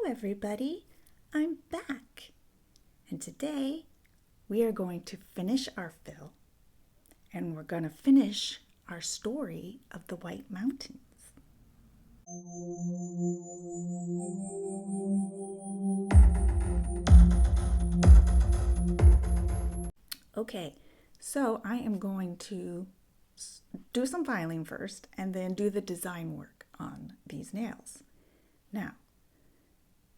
everybody, I'm back, and today we are going to finish our fill, and we're going to finish our story of the White Mountains. Okay, so I am going to do some filing first and then do the design work on these nails. Now,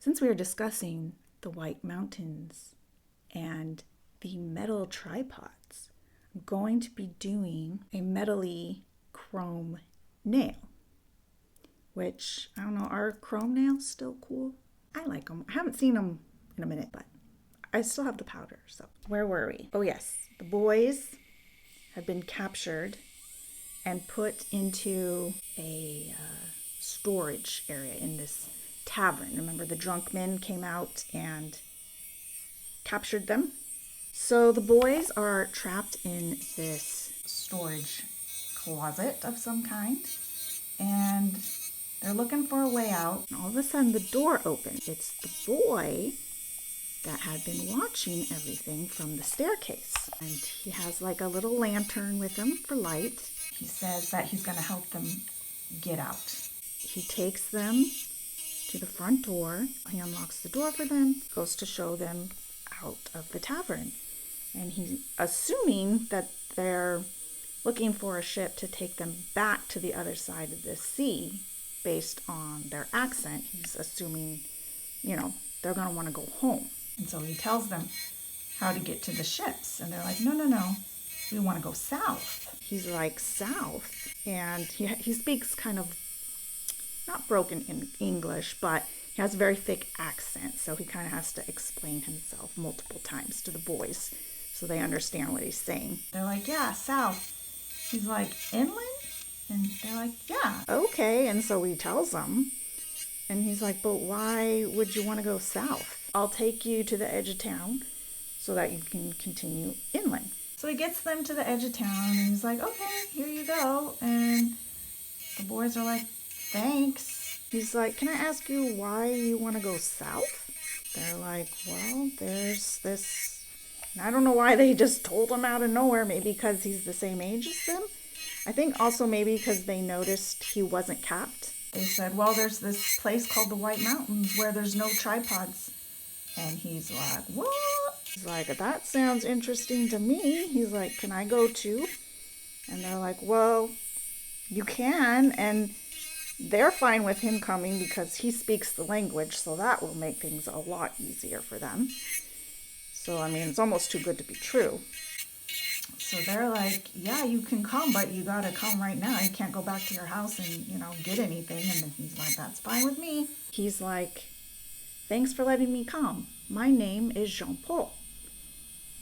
since we are discussing the White Mountains and the metal tripods, I'm going to be doing a metally chrome nail, which, I don't know, are chrome nails still cool? I like them. I haven't seen them in a minute, but I still have the powder, so. Where were we? Oh yes, the boys have been captured and put into a storage area in this tavern. Remember, the drunk men came out and captured them? So the boys are trapped in this storage closet of some kind, and they're looking for a way out. And all of a sudden, the door opens. It's the boy that had been watching everything from the staircase. And he has like a little lantern with him for light. He says that he's going to help them get out. He takes them to the front door. He unlocks the door for them, goes to show them out of the tavern. And he's assuming that they're looking for a ship to take them back to the other side of the sea based on their accent. He's assuming, they're going to want to go home. And so he tells them how to get to the ships. And they're like, no, we want to go south. He's like, south? And he speaks kind of not broken in English, but he has a very thick accent, so he kind of has to explain himself multiple times to the boys so they understand what he's saying. They're like, yeah, south. He's like, inland? And they're like, yeah. Okay, and so he tells them, and he's like, but why would you want to go south? I'll take you to the edge of town so that you can continue inland. So he gets them to the edge of town, and he's like, okay, here you go. And the boys are like, thanks. He's like, can I ask you why you want to go south? They're like, well, there's this. And I don't know why they just told him out of nowhere. Maybe because he's the same age as them. I think also maybe because they noticed he wasn't capped. They said, well, there's this place called the White Mountains where there's no tripods. And he's like, what? He's like, that sounds interesting to me. He's like, can I go too? And they're like, well, you can. And they're fine with him coming because he speaks the language, so that will make things a lot easier for them. So, it's almost too good to be true. So they're like, yeah, you can come, but you gotta come right now. You can't go back to your house and, get anything. And then he's like, that's fine with me. He's like, thanks for letting me come. My name is Jean-Paul.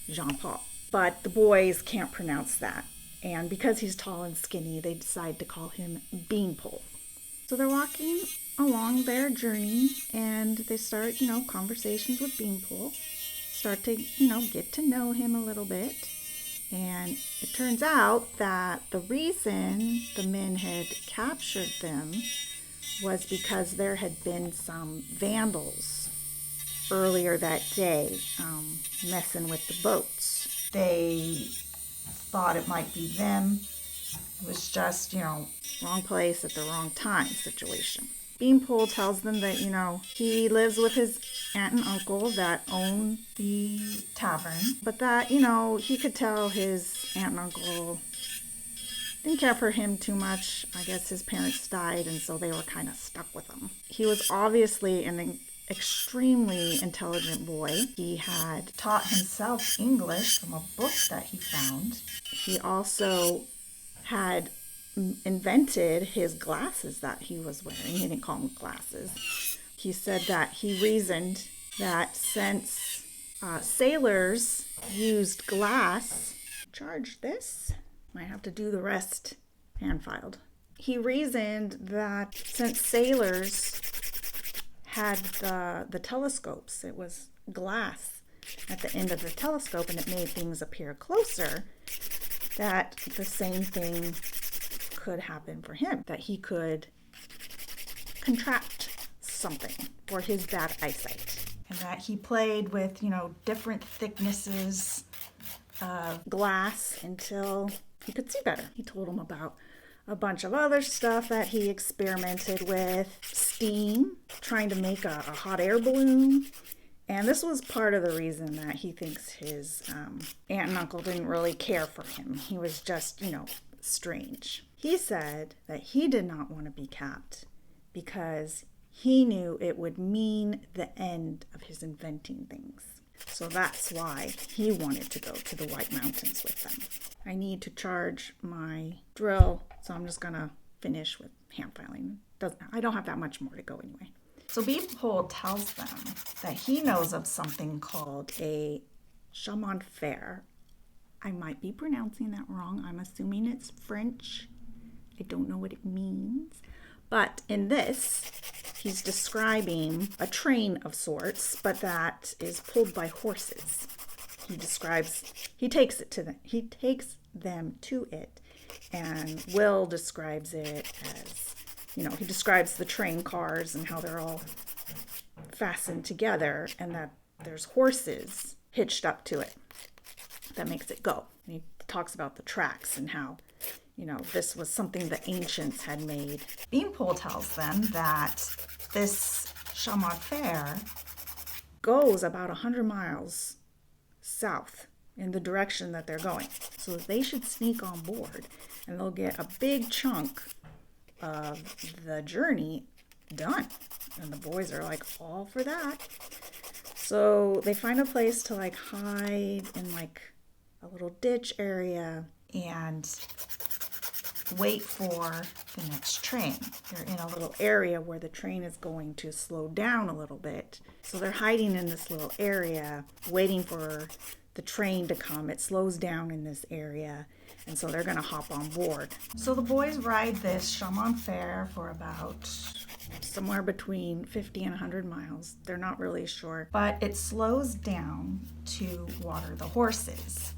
Jean-Paul. But the boys can't pronounce that. And because he's tall and skinny, they decide to call him Beanpole. So they're walking along their journey, and they start, conversations with Beanpole. Start to, get to know him a little bit. And it turns out that the reason the men had captured them was because there had been some vandals earlier that day messing with the boats. They thought it might be them. It was just, wrong place at the wrong time situation. Beanpole tells them that, he lives with his aunt and uncle that own the tavern, but that, he could tell his aunt and uncle didn't care for him too much. I guess his parents died, and so they were kind of stuck with him. He was obviously an extremely intelligent boy. He had taught himself English from a book that he found. He also had invented his glasses that he was wearing. He didn't call them glasses. He said that he reasoned that since sailors used glass, charge this. Might have to do the rest hand-filed. He reasoned that since sailors had the telescopes, it was glass at the end of the telescope and it made things appear closer, that the same thing could happen for him, that he could contract something for his bad eyesight. And that he played with, different thicknesses of glass until he could see better. He told him about a bunch of other stuff that he experimented with, steam, trying to make a hot air balloon. And this was part of the reason that he thinks his aunt and uncle didn't really care for him. He was just, strange. He said that he did not want to be capped because he knew it would mean the end of his inventing things. So that's why he wanted to go to the White Mountains with them. I need to charge my drill, so I'm just gonna finish with hand filing. I don't have that much more to go anyway. So Beanpole tells them that he knows of something called a chemin de fer. I might be pronouncing that wrong. I'm assuming it's French. I don't know what it means. But in this, he's describing a train of sorts, but that is pulled by horses. He takes them to it, and Will describes it as, he describes the train cars and how they're all fastened together and that there's horses hitched up to it that makes it go. And he talks about the tracks and how this was something the ancients had made. Beanpole tells them that this chemin de fer goes about 100 miles south in the direction that they're going. So they should sneak on board and they'll get a big chunk of the journey done. And the boys are all for that. So they find a place to hide in a little ditch area and wait for the next train. They're in a little area where the train is going to slow down a little bit. So they're hiding in this little area, waiting for the train to come. It slows down in this area, and so they're going to hop on board. So the boys ride this chemin de fer for about somewhere between 50 and 100 miles. They're not really sure, but it slows down to water the horses.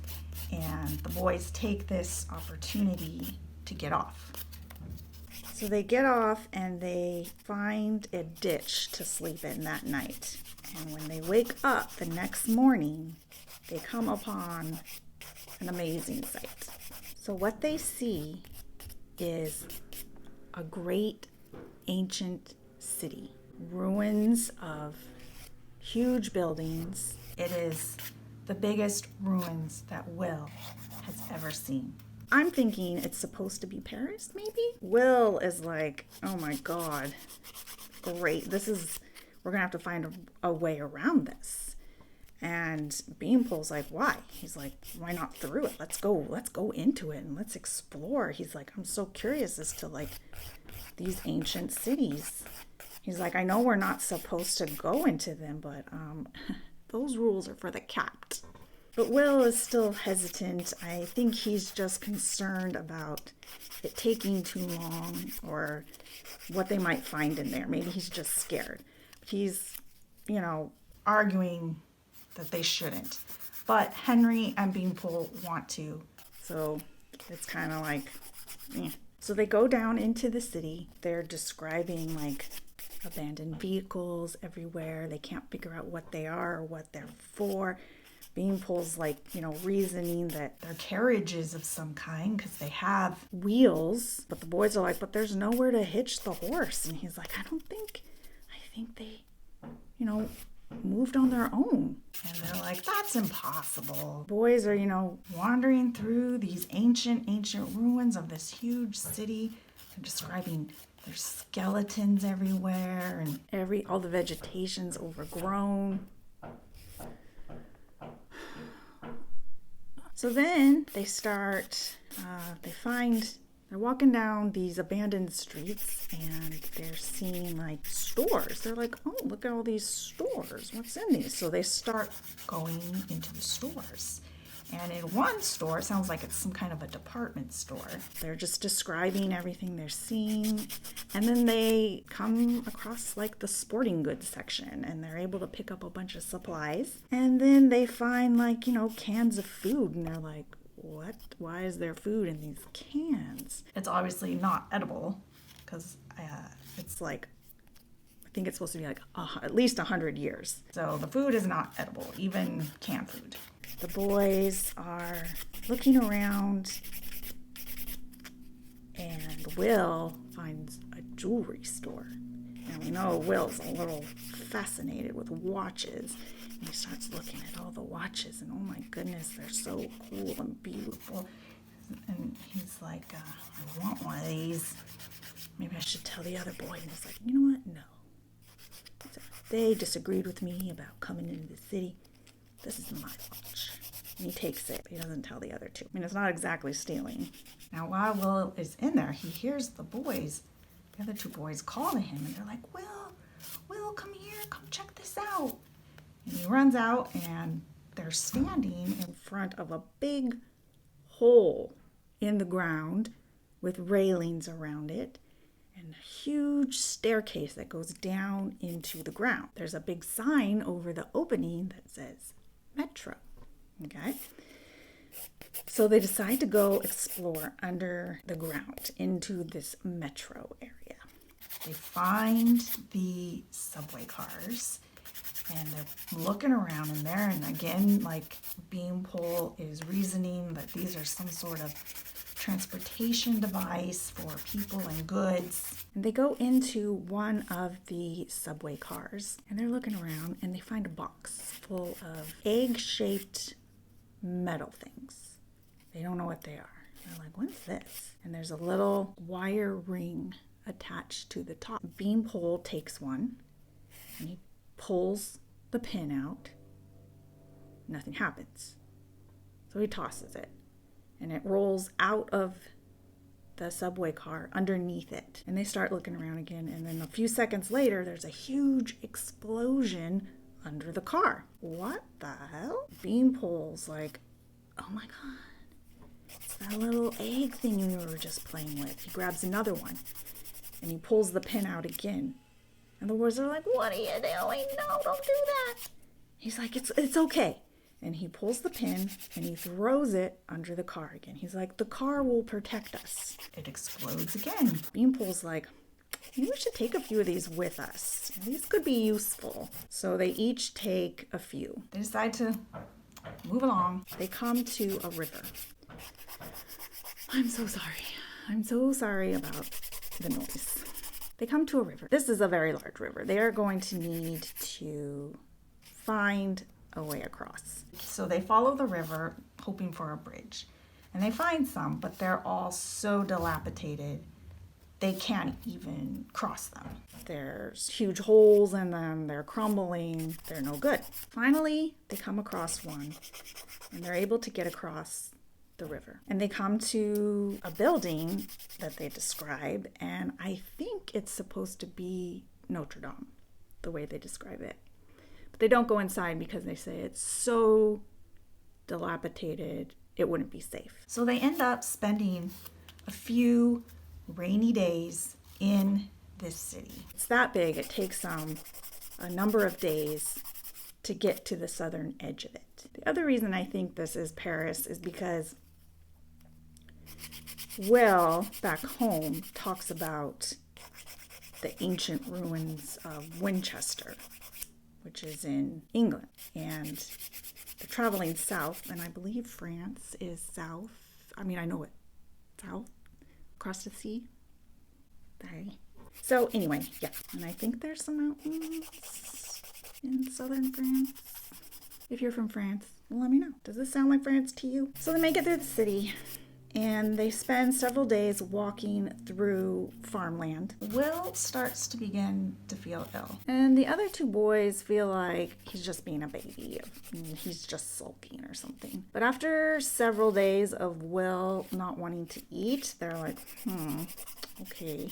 And the boys take this opportunity to get off. So they get off and they find a ditch to sleep in that night. And when they wake up the next morning, they come upon an amazing sight. So what they see is a great ancient city. Ruins of huge buildings. It is the biggest ruins that Will has ever seen. I'm thinking it's supposed to be Paris, maybe? Will is oh my God, great. We're gonna have to find a way around this. And Beanpole's why? He's why not through it? Let's go into it and let's explore. He's I'm so curious as to these ancient cities. He's I know we're not supposed to go into them, but those rules are for the capped. But Will is still hesitant. I think he's just concerned about it taking too long or what they might find in there. Maybe he's just scared. But he's, arguing that they shouldn't. But Henry and Beanpole want to. So it's kind of eh. So they go down into the city. They're describing abandoned vehicles everywhere. They can't figure out what they are or what they're for. Beanpole's reasoning that they're carriages of some kind because they have wheels. But the boys are but there's nowhere to hitch the horse. And he's I think they, moved on their own. And they're that's impossible. Boys are, wandering through these ancient ruins of this huge city. They're describing there's skeletons everywhere and all the vegetation's overgrown. So then they start, they're walking down these abandoned streets and they're seeing stores. They're oh, look at all these stores. What's in these? So they start going into the stores. And in one store, it sounds like it's some kind of a department store. They're just describing everything they're seeing. And then they come across the sporting goods section and they're able to pick up a bunch of supplies. And then they find cans of food and they're what? Why is there food in these cans? It's obviously not edible because it's I think it's supposed to be like at least 100 years. So the food is not edible, even canned food. The boys are looking around, and Will finds a jewelry store. And we know Will's a little fascinated with watches. And he starts looking at all the watches, and oh my goodness, they're so cool and beautiful. And he's like, I want one of these. Maybe I should tell the other boy. And he's like, you know what? No. They disagreed with me about coming into the city. This is my watch. And he takes it. He doesn't tell the other two. I mean, it's not exactly stealing. Now, while Will is in there, he hears the other two boys call to him. And they're like, Will, come here. Come check this out. And he runs out, and they're standing in front of a big hole in the ground with railings around it and a huge staircase that goes down into the ground. There's a big sign over the opening that says Metro. Okay? So they decide to go explore under the ground into this metro area. They find the subway cars, and they're looking around in there, and again, like Beanpole is reasoning that these are some sort of transportation device for people and goods. And they go into one of the subway cars, and they're looking around, and they find a box full of egg-shaped metal things. They don't know what they are. They're like, what is this? And there's a little wire ring attached to the top. Beanpole takes one, and he pulls the pin out. Nothing happens. So he tosses it, and it rolls out of the subway car underneath it. And they start looking around again, and then a few seconds later, there's a huge explosion under the car. What the hell? Beanpole's like, oh my god, it's that little egg thing we were just playing with. He grabs another one, and he pulls the pin out again. And the boys are like, what are you doing? No, don't do that. He's like, it's okay. And he pulls the pin, and he throws it under the car again. He's like, the car will protect us. It explodes again. Beanpole's like, maybe we should take a few of these with us. These could be useful. So they each take a few. They decide to move along. They come to a river. I'm so sorry. I'm so sorry about the noise. They come to a river. This is a very large river. They are going to need to find a way across. So they follow the river, hoping for a bridge. And they find some, but they're all so dilapidated, they can't even cross them. There's huge holes in them, they're crumbling, they're no good. Finally, they come across one, and they're able to get across the river. And they come to a building that they describe, and I think it's supposed to be Notre Dame, the way they describe it. But they don't go inside because they say it's so dilapidated, it wouldn't be safe. So they end up spending a few rainy days in this city. It's that big, it takes a number of days to get to the southern edge of it. The other reason I think this is Paris is because Will, back home, talks about the ancient ruins of Winchester, which is in England. And they're traveling south, and I believe France is south. I mean, I know it. South, across the sea. Okay. So anyway, yeah. And I think there's some mountains in southern France. If you're from France, let me know. Does this sound like France to you? So they make it through the city, and they spend several days walking through farmland. Will starts to begin to feel ill. And the other two boys feel like he's just being a baby. He's just sulking or something. But after several days of Will not wanting to eat, they're like, okay,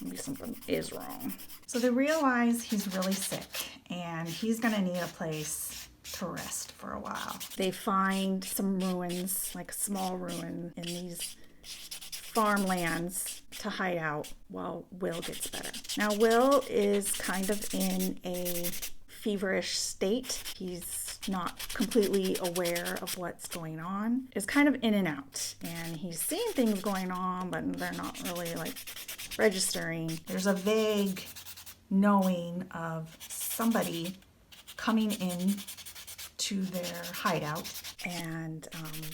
maybe something is wrong. So they realize he's really sick, and he's gonna need a place to rest for a while. They find some ruins, like a small ruin in these farmlands to hide out while Will gets better. Now, Will is kind of in a feverish state. He's not completely aware of what's going on. Is kind of in and out, and he's seeing things going on, but they're not really like registering. There's a vague knowing of somebody coming in to their hideout and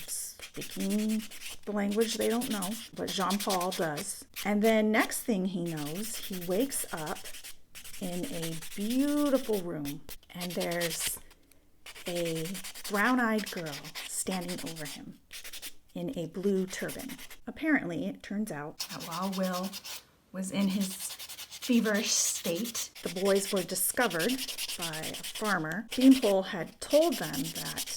speaking the language they don't know, but Jean-Paul does. And then next thing he knows, he wakes up in a beautiful room, and there's a brown-eyed girl standing over him in a blue turban. Apparently, it turns out that while Will was in his feverish state, the boys were discovered by a farmer. Beanpole had told them that,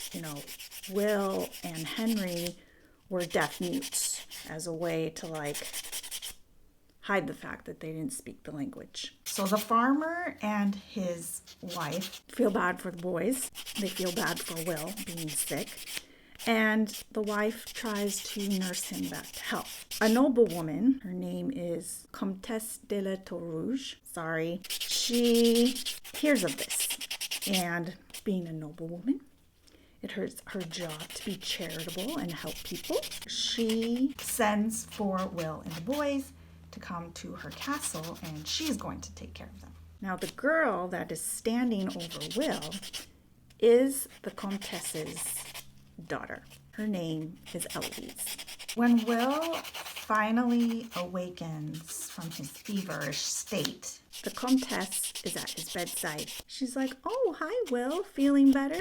Will and Henry were deaf mutes as a way to hide the fact that they didn't speak the language. So the farmer and his wife feel bad for the boys. They feel bad for Will being sick. And the wife tries to nurse him back to health. A noblewoman, her name is Comtesse de la Tour Rouge, she hears of this. And being a noblewoman, it is her job to be charitable and help people. She sends for Will and the boys to come to her castle, and she's going to take care of them. Now, the girl that is standing over Will is the Comtesse's daughter. Her name is Eloise. When Will finally awakens from his feverish state, the Comtesse is at his bedside. She's like, "Oh, hi, Will. Feeling better?"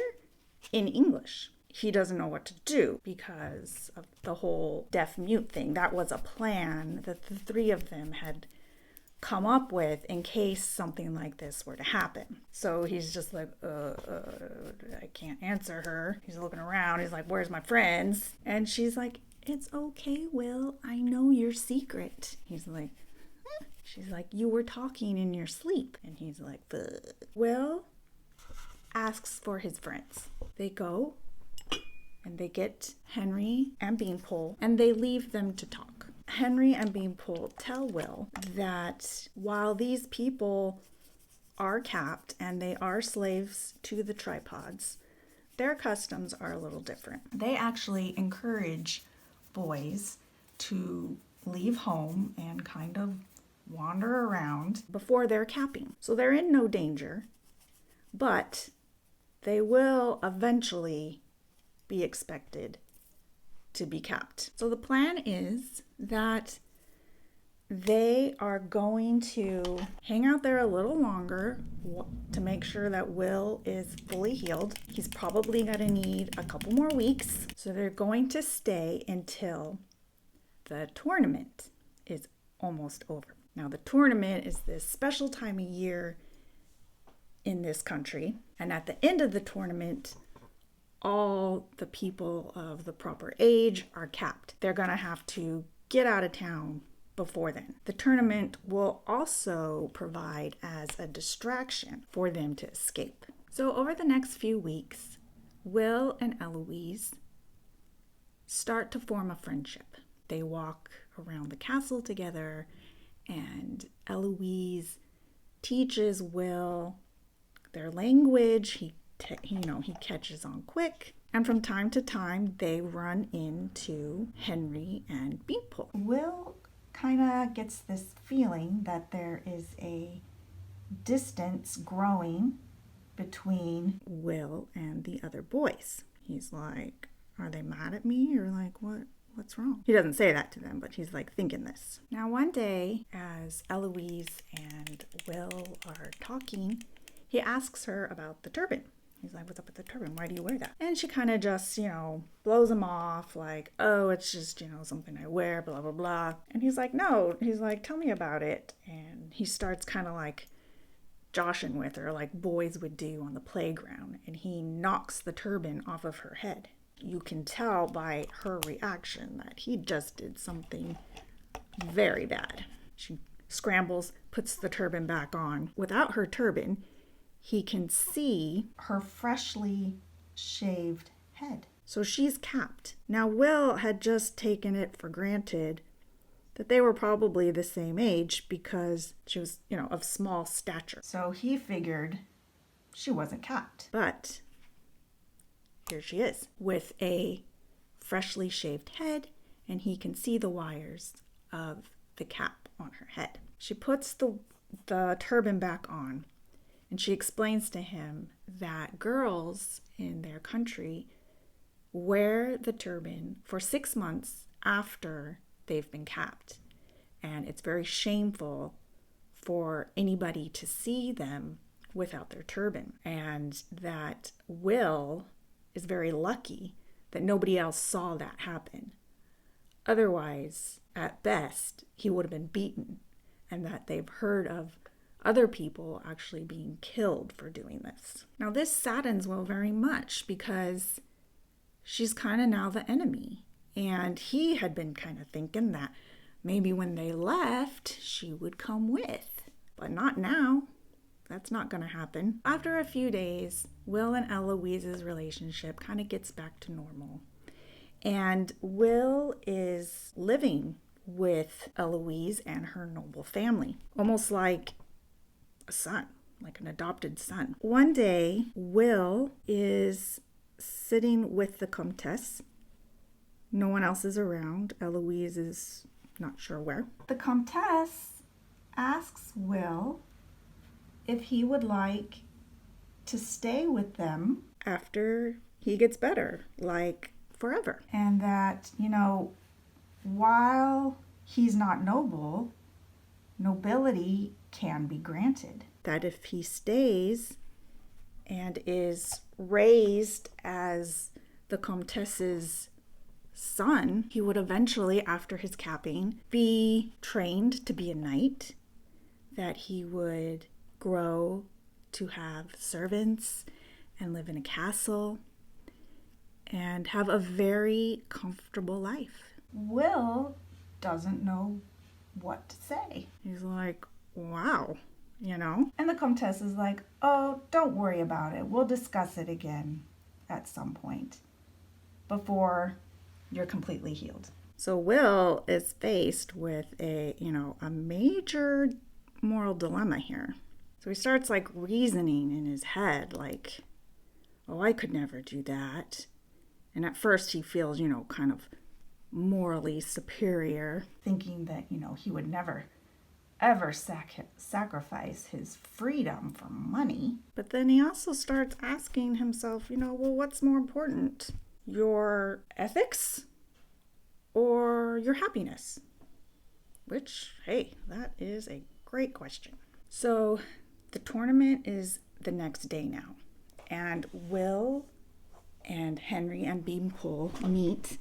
In English. He doesn't know what to do because of the whole deaf-mute thing. That was a plan that the three of them had come up with in case something like this were to happen. So he's just like, I can't answer her. He's looking around. He's like, "Where's my friends?" And she's like, "It's okay, Will. I know your secret." He's like, "Huh?" She's like, "You were talking in your sleep." And he's like, "Ugh." Will asks for his friends. They go and they get Henry and Beanpole, and they leave them to talk. Henry and Beanpole tell Will that while these people are capped and they are slaves to the tripods, their customs are a little different. They actually encourage boys to leave home and kind of wander around before they're capping. So they're in no danger, but they will eventually be expected to be capped. So the plan is that they are going to hang out there a little longer to make sure that Will is fully healed. He's probably going to need a couple more weeks. So they're going to stay until the tournament is almost over. Now, the tournament is this special time of year in this country. And at the end of the tournament, all the people of the proper age are capped. They're going to have to get out of town before then. The tournament will also provide as a distraction for them to escape. So over the next few weeks, Will and Eloise start to form a friendship. They walk around the castle together, and Eloise teaches Will their language. He catches on quick. And from time to time, they run into Henry and Beanpole. Will kind of gets this feeling that there is a distance growing between Will and the other boys. He's like, "Are they mad at me?" Or like, what's wrong? He doesn't say that to them, but he's like thinking this. Now, one day, as Eloise and Will are talking, he asks her about the turban. He's like, "What's up with the turban? Why do you wear that?" And she kind of just, blows him off like, "Oh, it's just, something I wear, blah, blah, blah." And he's like, "No." He's like, "Tell me about it." And he starts kind of like joshing with her like boys would do on the playground. And he knocks the turban off of her head. You can tell by her reaction that he just did something very bad. She scrambles, puts the turban back on. Without her turban, he can see her freshly shaved head. So she's capped. Now, Will had just taken it for granted that they were probably the same age because she was, of small stature. So he figured she wasn't capped. But here she is with a freshly shaved head, and he can see the wires of the cap on her head. She puts the the turban back on. And she explains to him that girls in their country wear the turban for 6 months after they've been capped. And it's very shameful for anybody to see them without their turban. And that Will is very lucky that nobody else saw that happen. Otherwise, at best, he would have been beaten, and that they've heard of other people actually being killed for doing this. Now, this saddens Will very much because she's kind of now the enemy. And he had been kind of thinking that maybe when they left, she would come with. But not now. That's not going to happen. After a few days, Will and Eloise's relationship kind of gets back to normal. And Will is living with Eloise and her noble family, almost like a son, like an adopted son. One day, Will is sitting with the Comtesse. No one else is around. Eloise is not sure where. The Comtesse asks Will if he would like to stay with them after he gets better, like forever. And that, while he's not noble, nobility can be granted. That if he stays and is raised as the Comtesse's son, he would eventually, after his capping, be trained to be a knight, that he would grow to have servants and live in a castle and have a very comfortable life. Will doesn't know what to say. He's like, wow, And the Comtesse is like, oh, don't worry about it. We'll discuss it again at some point before you're completely healed. So Will is faced with a major moral dilemma here. So he starts reasoning in his head like, oh, I could never do that. And at first he feels, kind of morally superior, thinking that, he would never, ever sacrifice his freedom for money. But then he also starts asking himself, well, what's more important? Your ethics or your happiness? Which, hey, that is a great question. So the tournament is the next day now. And Will and Henry and Beanpole meet.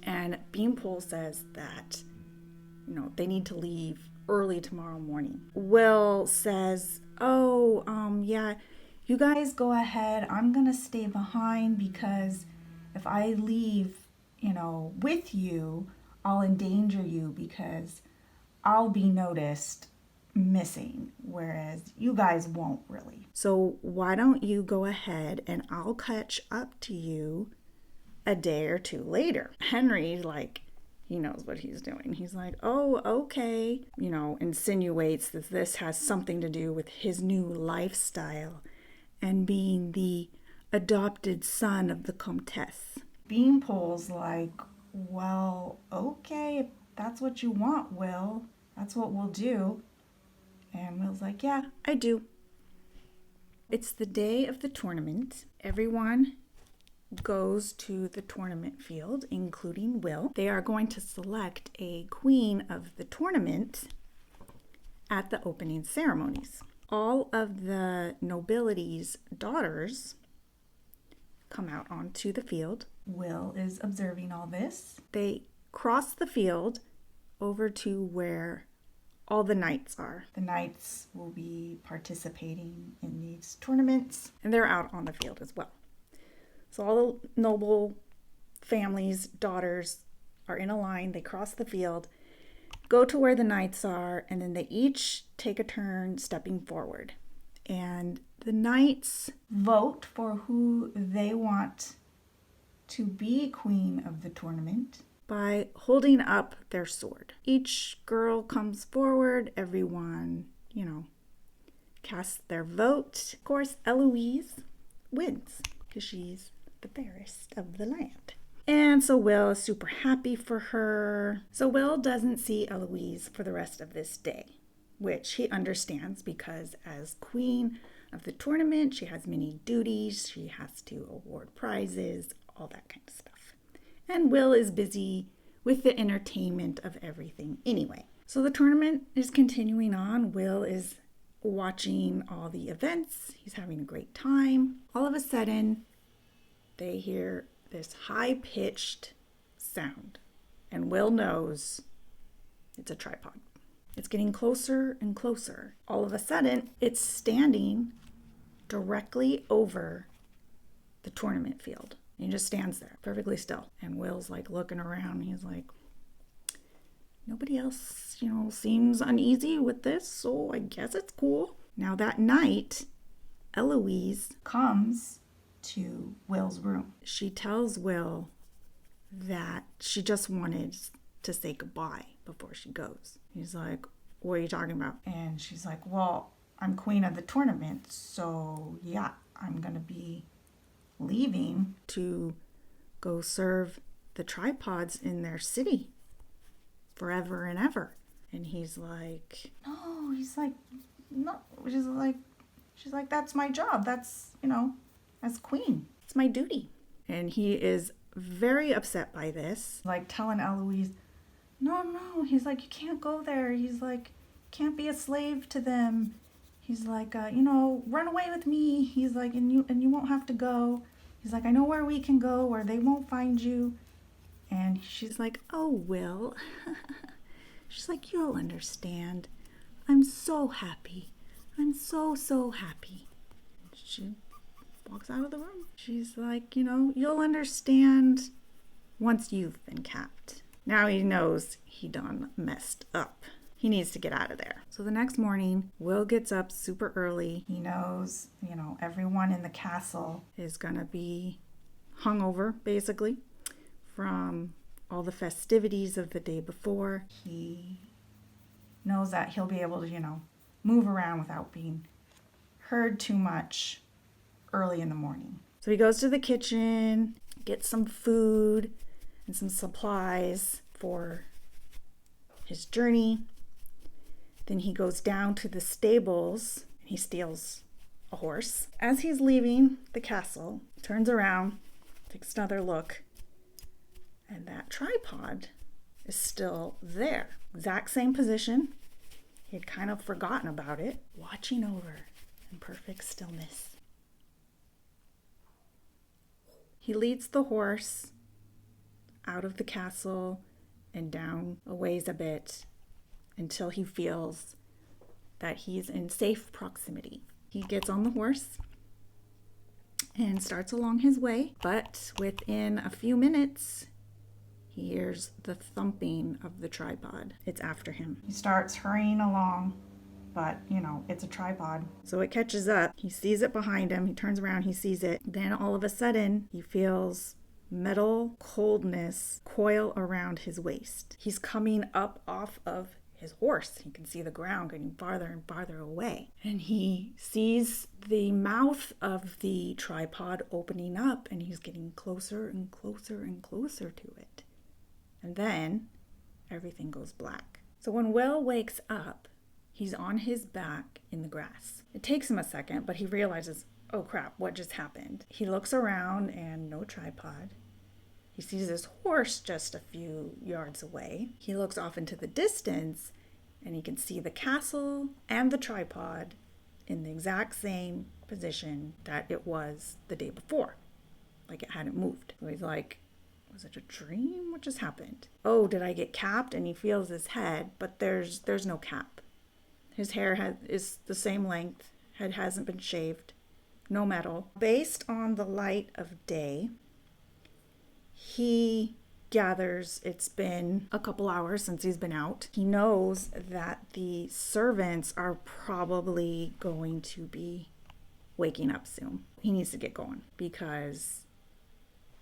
And Beanpole says that, they need to leave early tomorrow morning. Will says, yeah, you guys go ahead. I'm going to stay behind because if I leave, with you, I'll endanger you because I'll be noticed missing, whereas you guys won't really. So why don't you go ahead and I'll catch up to you a day or two later. Henry, he knows what he's doing. He's like, oh, okay, insinuates that this has something to do with his new lifestyle and being the adopted son of the Comtesse. Beanpole's like, well, okay, if that's what you want, Will, that's what we'll do. And Will's like, yeah, I do. It's the day of the tournament. Everyone goes to the tournament field, including Will. They are going to select a queen of the tournament at the opening ceremonies. All of the nobility's daughters come out onto the field. Will is observing all this. They cross the field over to where all the knights are. The knights will be participating in these tournaments, and they're out on the field as well. So all the noble families' daughters are in a line. They cross the field, go to where the knights are, and then they each take a turn stepping forward. And the knights vote for who they want to be queen of the tournament by holding up their sword. Each girl comes forward, everyone, casts their vote. Of course, Eloise wins because she's the fairest of the land. And so Will is super happy for her. So Will doesn't see Eloise for the rest of this day. which he understands because as queen of the tournament, she has many duties. She has to award prizes, all that kind of stuff. And Will is busy with the entertainment of everything anyway. So the tournament is continuing on. Will is watching all the events. He's having a great time. All of a sudden, they hear this high-pitched sound. And Will knows it's a tripod. It's getting closer and closer. All of a sudden, it's standing directly over the tournament field. He just stands there, perfectly still. And Will's like looking around. He's like, nobody else, seems uneasy with this, so I guess it's cool. Now that night, Eloise comes to Will's room. She tells Will that she just wanted to say goodbye before she goes. He's like, what are you talking about? And she's like, well, I'm queen of the tournament, so yeah, I'm gonna be leaving to go serve the tripods in their city forever and ever. And he's like, no, she's like, that's my job. That's, as queen, it's my duty. And he is very upset by this, like telling Eloise, no, he's like, you can't go there. He's like, can't be a slave to them. He's like, run away with me. He's like, and you won't have to go. He's like, I know where we can go where they won't find you. And she's like, oh, Will. She's like, you'll understand. I'm so happy. I'm so happy. She walks out of the room. She's like, you'll understand once you've been capped. Now he knows he done messed up. He needs to get out of there. So the next morning, Will gets up super early. He knows, everyone in the castle is gonna be hungover, basically, from all the festivities of the day before. He knows that he'll be able to, move around without being heard too much early in the morning. So he goes to the kitchen, gets some food and some supplies for his journey. Then he goes down to the stables. He steals a horse. As he's leaving the castle, he turns around, takes another look, and that tripod is still there. Exact same position. He had kind of forgotten about it, watching over in perfect stillness. He leads the horse out of the castle and down a ways a bit until he feels that he's in safe proximity. He gets on the horse and starts along his way, but within a few minutes, he hears the thumping of the tripod. It's after him. He starts hurrying along, but, it's a tripod. So it catches up. He sees it behind him. He turns around, he sees it. Then all of a sudden, he feels metal coldness coil around his waist. He's coming up off of his horse. He can see the ground getting farther and farther away. And he sees the mouth of the tripod opening up, and he's getting closer and closer and closer to it. And then everything goes black. So when Will wakes up, he's on his back in the grass. It takes him a second, but he realizes, oh crap, what just happened? He looks around and no tripod. He sees his horse just a few yards away. He looks off into the distance and he can see the castle and the tripod in the exact same position that it was the day before. Like it hadn't moved. So he's like, was it a dream? What just happened? Oh, did I get capped? And he feels his head, but there's no cap. His hair is the same length. Head hasn't been shaved. No metal. Based on the light of day, he gathers it's been a couple hours since he's been out. He knows that the servants are probably going to be waking up soon. He needs to get going because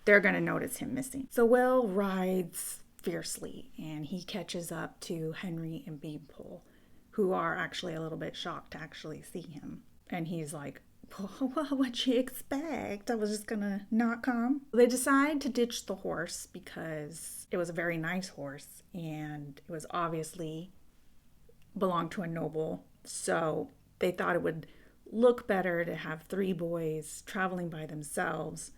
they're going to notice him missing. So Will rides fiercely and he catches up to Henry and Beanpole, who are actually a little bit shocked to actually see him. And he's like, what'd you expect? I was just gonna not come. They decide to ditch the horse because it was a very nice horse and it was obviously belonged to a noble. So they thought it would look better to have three boys traveling by themselves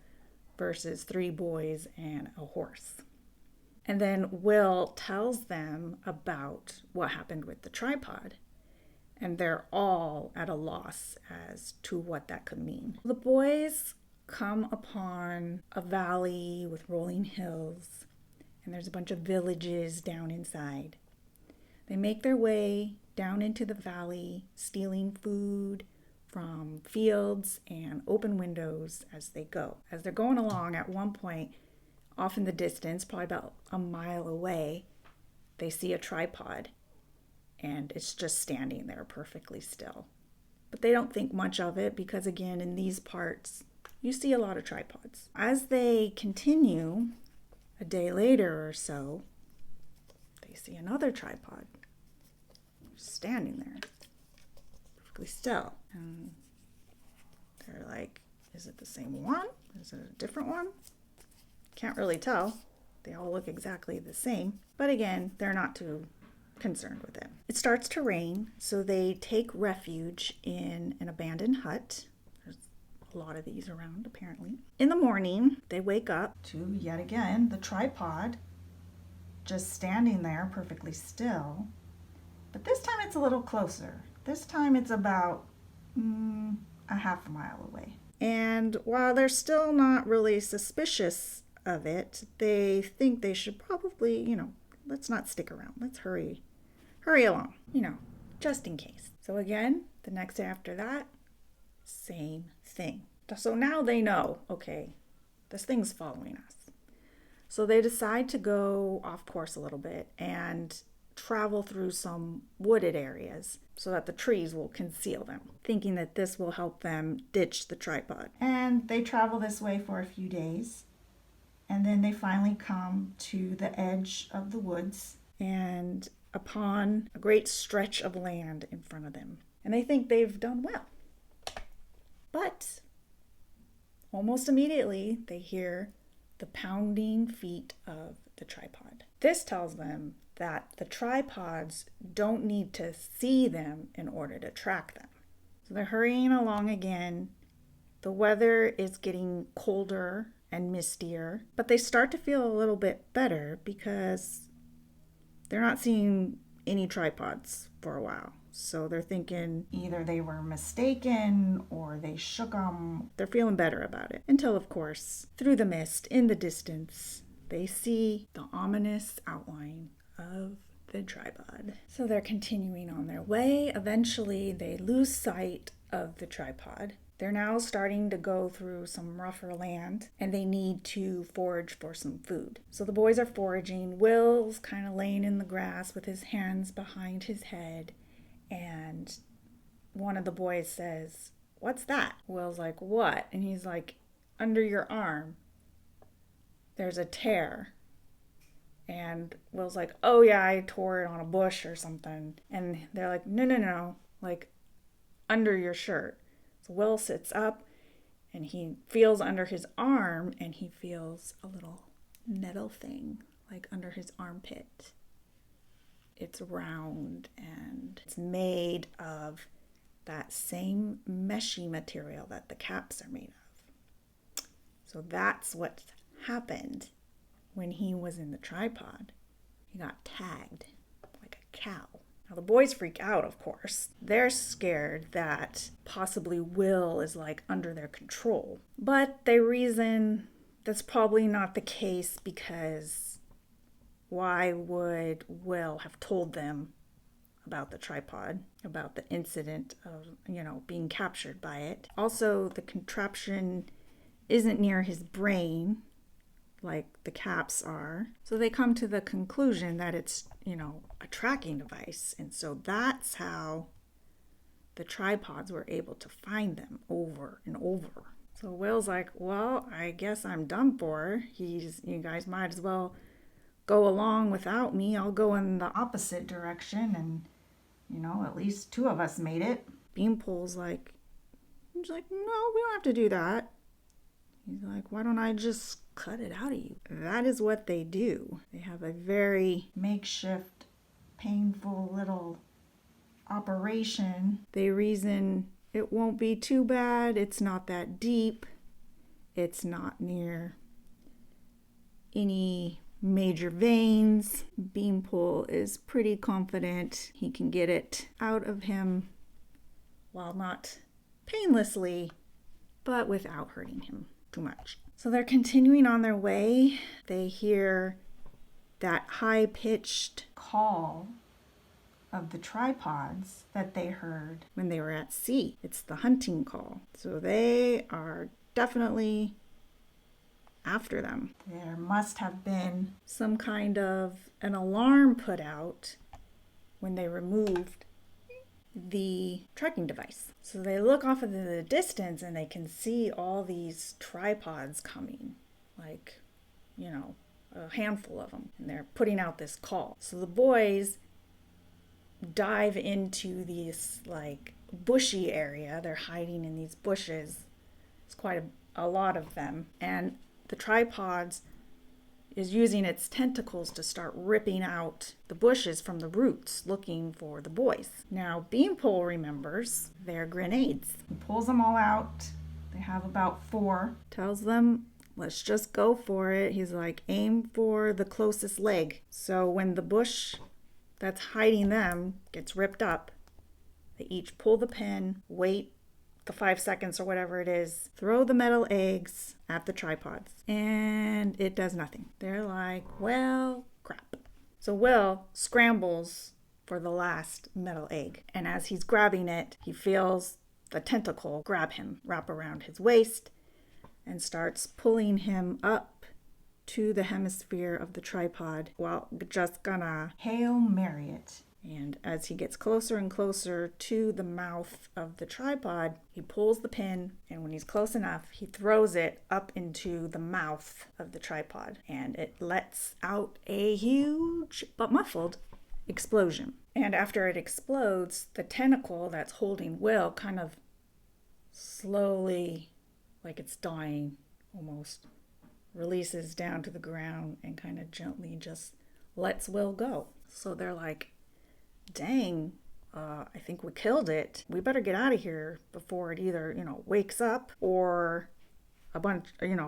versus three boys and a horse. And then Will tells them about what happened with the tripod. And they're all at a loss as to what that could mean. The boys come upon a valley with rolling hills, and there's a bunch of villages down inside. They make their way down into the valley, stealing food from fields and open windows as they go. As they're going along, at one point, off in the distance, probably about a mile away, they see a tripod, and it's just standing there perfectly still. But they don't think much of it because, again, in these parts, you see a lot of tripods. As they continue, a day later or so, they see another tripod standing there perfectly still. And they're like, is it the same one? Is it a different one? Can't really tell. They all look exactly the same. But again, they're not too concerned with it. It starts to rain, so they take refuge in an abandoned hut. There's a lot of these around, apparently. In the morning, they wake up to, yet again, the tripod just standing there perfectly still. But this time it's a little closer. This time it's about a half a mile away. And while they're still not really suspicious of it, they think they should probably, let's not stick around. Let's hurry along, just in case. So again, the next day after that, same thing. So now they know, okay, this thing's following us. So they decide to go off course a little bit and travel through some wooded areas so that the trees will conceal them, thinking that this will help them ditch the tripod. And they travel this way for a few days, and then they finally come to the edge of the woods and upon a great stretch of land in front of them. And they think they've done well. But almost immediately, they hear the pounding feet of the tripod. This tells them that the tripods don't need to see them in order to track them. So they're hurrying along again. The weather is getting colder and mistier, but they start to feel a little bit better because they're not seeing any tripods for a while. So they're thinking either they were mistaken or they shook them. They're feeling better about it. Until, of course, through the mist, in the distance, they see the ominous outline of the tripod. So they're continuing on their way. Eventually, they lose sight of the tripod. They're now starting to go through some rougher land, and they need to forage for some food. So the boys are foraging. Will's kind of laying in the grass with his hands behind his head, and one of the boys says, "What's that?" Will's like, "What?" And he's like, "Under your arm, there's a tear." And Will's like, "Oh yeah, I tore it on a bush or something." And they're like, no, like under your shirt. So Will sits up and he feels under his arm, and he feels a little metal thing like under his armpit. It's round and it's made of that same meshy material that the caps are made of. So that's what happened when he was in the tripod. He got tagged like a cow. Now the boys freak out, of course. They're scared that possibly Will is like under their control. But they reason that's probably not the case, because why would Will have told them about the tripod, about the incident of, being captured by it? Also, the contraption isn't near his brain like the caps are. So they come to the conclusion that it's, a tracking device. And so that's how the tripods were able to find them over and over. So Will's like, well, I guess I'm done for. You guys might as well go along without me. I'll go in the opposite direction, and, at least two of us made it. Beanpole's like, no, we don't have to do that. He's like, why don't I just cut it out of you? That is what they do. They have a very makeshift, painful little operation, they reason it won't be too bad. It's not that deep. It's not near any major veins. Beanpole is pretty confident he can get it out of him while not painlessly, but without hurting him too much. So they're continuing on their way. They hear that high-pitched call of the tripods that they heard when they were at sea. It's the hunting call. So they are definitely after them. There must have been some kind of an alarm put out when they removed the tracking device. So they look off in the distance and they can see all these tripods coming, like, a handful of them, and they're putting out this call. So the boys dive into this like bushy area. They're hiding in these bushes. It's quite a lot of them. And the tripods is using its tentacles to start ripping out the bushes from the roots, looking for the boys. Now, Beanpole remembers their grenades. He pulls them all out. They have about 4. Tells them, let's just go for it. He's like, aim for the closest leg. So when the bush that's hiding them gets ripped up, they each pull the pin, wait the 5 seconds or whatever it is, throw the metal eggs at the tripods, and it does nothing. They're like, well, crap. So Will scrambles for the last metal egg, and as he's grabbing it, he feels the tentacle grab him, wrap around his waist, and starts pulling him up to the hemisphere of the tripod. Well, just gonna Hail Mary it. And as he gets closer and closer to the mouth of the tripod, he pulls the pin, and when he's close enough, he throws it up into the mouth of the tripod, and it lets out a huge but muffled explosion. And after it explodes, the tentacle that's holding Will kind of slowly, like it's dying almost, releases down to the ground and kind of gently just lets Will go. So they're like, dang, I think we killed it. We better get out of here before it either, wakes up or a bunch,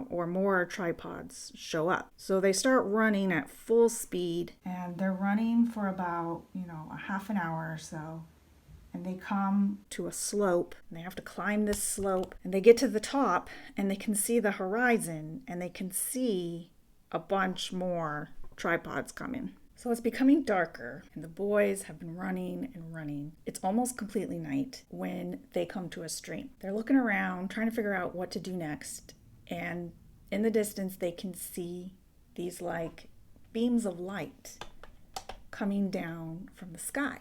or more tripods show up. So they start running at full speed, and they're running for about, a half an hour or so. And they come to a slope, and they have to climb this slope, and they get to the top, and they can see the horizon, and they can see a bunch more tripods coming. So it's becoming darker, and the boys have been running and running. It's almost completely night when they come to a stream. They're looking around, trying to figure out what to do next, and in the distance they can see these like beams of light coming down from the sky.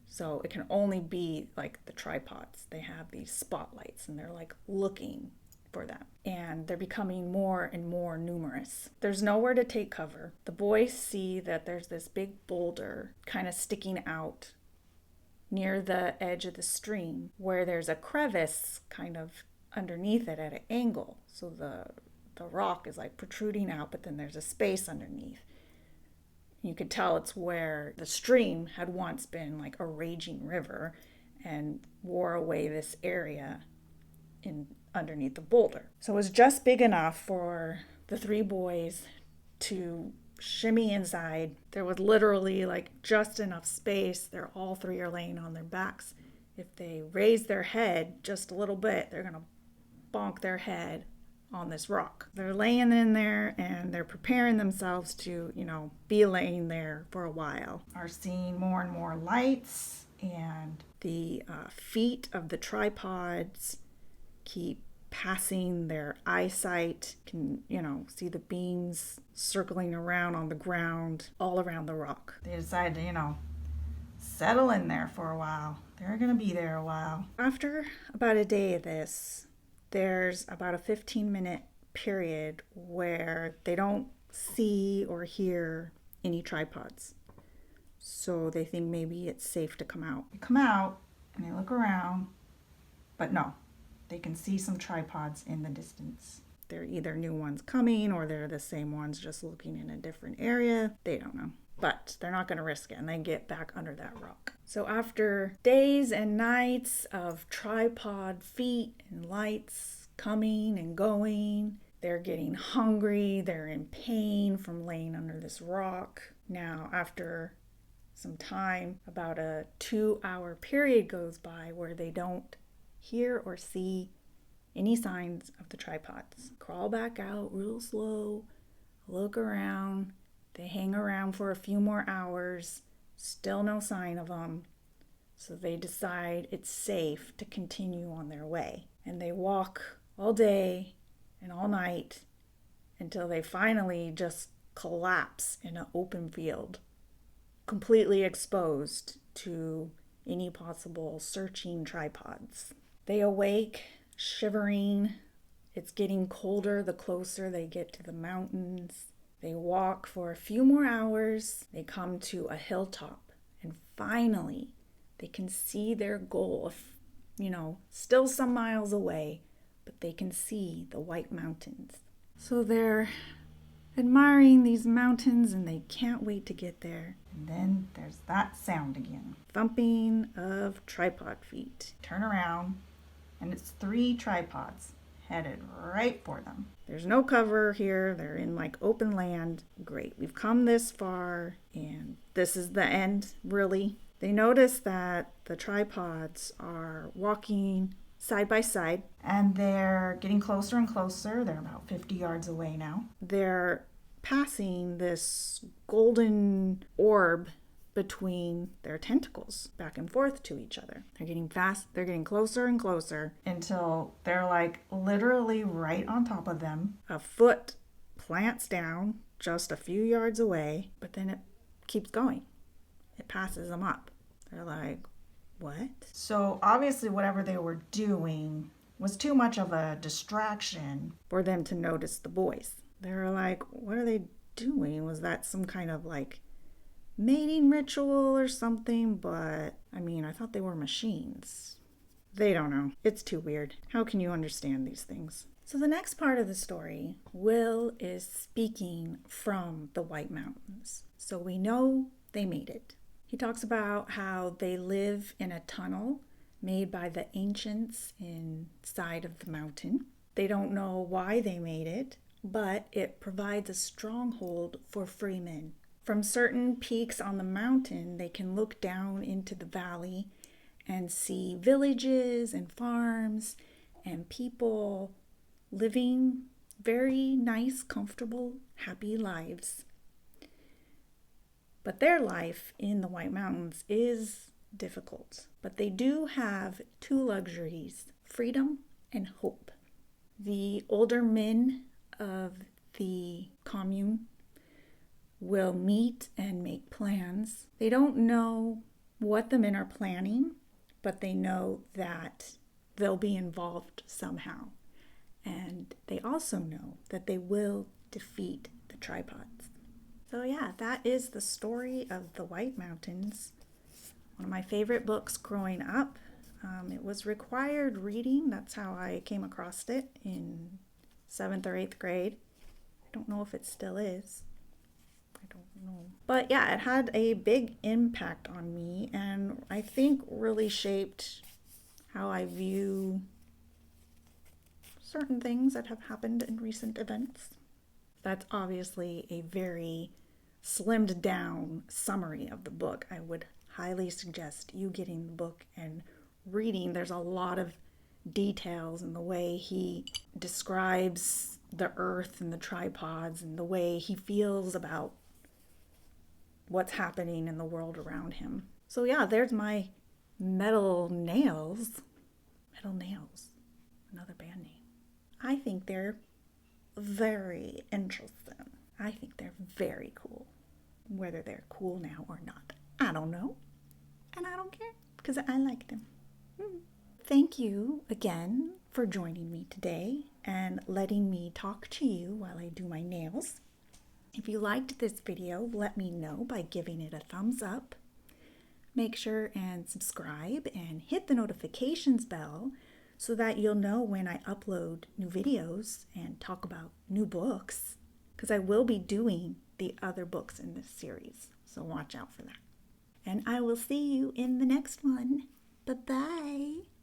So it can only be like the tripods. They have these spotlights, and they're like looking for them, and they're becoming more and more numerous. There's nowhere to take cover. The boys see that there's this big boulder kind of sticking out near the edge of the stream, where there's a crevice kind of underneath it at an angle. So the rock is like protruding out, but then there's a space underneath. You could tell it's where the stream had once been like a raging river and wore away this area underneath the boulder. So it was just big enough for the 3 boys to shimmy inside. There was literally like just enough space. They're all 3 are laying on their backs. If they raise their head just a little bit, they're gonna bonk their head on this rock. They're laying in there, and they're preparing themselves to, be laying there for a while. Are seeing more and more lights, and the feet of the tripods keep passing their eyesight. Can, see the beams circling around on the ground, all around the rock. They decide to, settle in there for a while. They're gonna be there a while. After about a day of this, there's about a 15-minute period where they don't see or hear any tripods. So they think maybe it's safe to come out. They come out and they look around, but no, they can see some tripods in the distance. They're either new ones coming, or they're the same ones just looking in a different area. They don't know. But they're not going to risk it, and they get back under that rock. So after days and nights of tripod feet and lights coming and going, they're getting hungry, they're in pain from laying under this rock. Now, after some time, about a 2-hour period goes by where they don't hear or see any signs of the tripods. Crawl back out real slow, look around. They hang around for a few more hours, still no sign of them. So they decide it's safe to continue on their way. And they walk all day and all night until they finally just collapse in an open field, completely exposed to any possible searching tripods. They awake, shivering. It's getting colder the closer they get to the mountains. They walk for a few more hours. They come to a hilltop, and finally they can see their goal, still some miles away, but they can see the White Mountains. So they're admiring these mountains and they can't wait to get there. And then there's that sound again. Thumping of tripod feet. Turn around and it's 3 tripods headed right for them. There's no cover here. They're in like open land. Great. We've come this far and this is the end, really. They notice that the tripods are walking side by side, and they're getting closer and closer. They're about 50 yards away now. They're passing this golden orb between their tentacles, back and forth to each other. They're getting fast, they're getting closer and closer until they're like literally right on top of them. A foot plants down just a few yards away, but then it keeps going. It passes them up. They're like, what? So obviously whatever they were doing was too much of a distraction for them to notice the boys. They were like, what are they doing? Was that some kind of like mating ritual or something? But I thought they were machines. They don't know. It's too weird. How can you understand these things? So the next part of the story, Will is speaking from the White Mountains. So we know they made it. He talks about how they live in a tunnel made by the ancients inside of the mountain. They don't know why they made it, but it provides a stronghold for free men. From certain peaks on the mountain, they can look down into the valley and see villages and farms and people living very nice, comfortable, happy lives. But their life in the White Mountains is difficult. But they do have 2 luxuries, freedom and hope. The older men of the commune will meet and make plans. They don't know what the men are planning, but they know that they'll be involved somehow. And they also know that they will defeat the tripods. So yeah, that is the story of the White Mountains. One of my favorite books growing up. It was required reading. That's how I came across it in 7th or 8th grade. I don't know if it still is. I don't know. But yeah, it had a big impact on me and I think really shaped how I view certain things that have happened in recent events. That's obviously a very slimmed down summary of the book. I would highly suggest you getting the book and reading. There's a lot of details in the way he describes the earth and the tripods and the way he feels about what's happening in the world around him. So yeah, there's my Metal Nails. Metal Nails, another band name. I think they're very interesting. I think they're very cool. Whether they're cool now or not, I don't know. And I don't care because I like them. Thank you again for joining me today and letting me talk to you while I do my nails. If you liked this video, let me know by giving it a thumbs up. Make sure and subscribe and hit the notifications bell so that you'll know when I upload new videos and talk about new books, because I will be doing the other books in this series, so watch out for that. And I will see you in the next one. Bye bye.